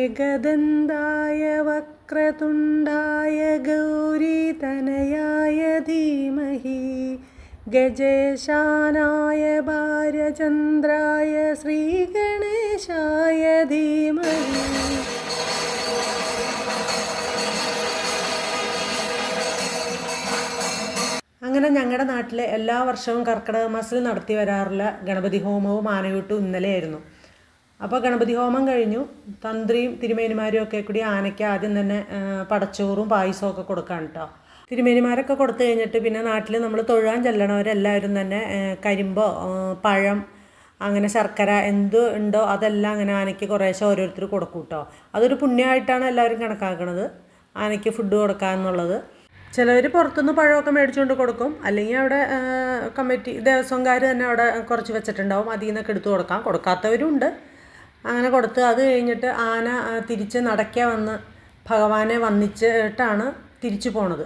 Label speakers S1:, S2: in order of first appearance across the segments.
S1: एकदन्ताय वक्रतुण्डाय गौरीतनयाय धीमहि गजेशानाय भार्यचन्द्राय श्रीगणेशाय धीमहि. അങ്ങനെ ഞങ്ങളുടെ നാട്ടിലെ എല്ലാ വർഷവും കർക്കിടക മാസത്തിൽ നടത്തി വരാറുള്ള ഗണപതി ഹോമവും ആനയൂട്ടും ഇന്നലെയായിരുന്നു. അപ്പോൾ ഗണപതി ഹോമം കഴിഞ്ഞു. തന്ത്രിയും തിരുമേനിമാരും ഒക്കെ കൂടി ആനയ്ക്ക് ആദ്യം തന്നെ പടച്ചോറും പായസവും ഒക്കെ കൊടുക്കാൻ കേട്ടോ. തിരുമേനിമാരൊക്കെ കൊടുത്തു കഴിഞ്ഞിട്ട് പിന്നെ നാട്ടിൽ നമ്മൾ തൊഴാൻ ചെല്ലണവരെല്ലാവരും തന്നെ കരിമ്പോ പഴം അങ്ങനെ ശർക്കര എന്ത് ഉണ്ടോ അതെല്ലാം അങ്ങനെ ആനയ്ക്ക് കുറേശ്ശെ ഓരോരുത്തർ കൊടുക്കും കേട്ടോ. അതൊരു പുണ്യമായിട്ടാണ് എല്ലാവരും കണക്കാക്കുന്നത്, ആനയ്ക്ക് ഫുഡ് കൊടുക്കുക എന്നുള്ളത്. ചിലവർ പുറത്തുനിന്ന് പഴമൊക്കെ മേടിച്ചുകൊണ്ട് കൊടുക്കും, അല്ലെങ്കിൽ അവിടെ കമ്മിറ്റി ദേവസ്വംകാർ തന്നെ അവിടെ കുറച്ച് വെച്ചിട്ടുണ്ടാവും, അതിൽ നിന്നൊക്കെ എടുത്തു കൊടുക്കാം. കൊടുക്കാത്തവരും ഉണ്ട്. അങ്ങനെ കൊടുത്ത് അത് കഴിഞ്ഞിട്ട് ആന തിരിച്ച് നടയ്ക്ക വന്ന് ഭഗവാനെ വന്ദിച്ചിട്ടാണ് തിരിച്ചു പോണത്.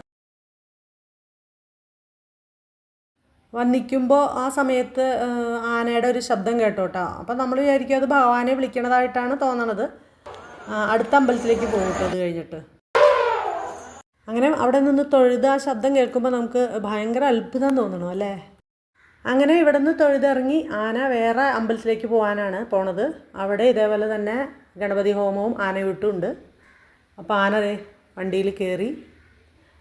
S1: വന്ദിക്കുമ്പോൾ ആ സമയത്ത് ആനയുടെ ഒരു ശബ്ദം കേട്ടോട്ടോ. അപ്പം നമ്മൾ വിചാരിക്കും അത് ഭഗവാനെ വിളിക്കണതായിട്ടാണ് തോന്നണത്. അടുത്ത അമ്പലത്തിലേക്ക് പോകും അത് കഴിഞ്ഞിട്ട്. അങ്ങനെ അവിടെ നിന്ന് തൊഴുത് ആ ശബ്ദം കേൾക്കുമ്പോൾ നമുക്ക് ഭയങ്കര അത്ഭുതം തോന്നണം അല്ലേ. അങ്ങനെ ഇവിടെ നിന്ന് തൊഴുതിറങ്ങി ആന വേറെ അമ്പലത്തിലേക്ക് പോകാനാണ് പോണത്. അവിടെ ഇതേപോലെ തന്നെ ഗണപതി ഹോമവും ആനയൂട്ടും ഉണ്ട്. അപ്പോൾ ആന വണ്ടിയിൽ കയറി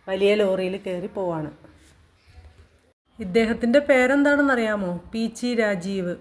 S1: വലിയ ലോറിയിൽ കയറി പോവാണ്. ഇദ്ദേഹത്തിൻ്റെ പേരെന്താണെന്നറിയാമോ? പി.ചി. രാജീവ്.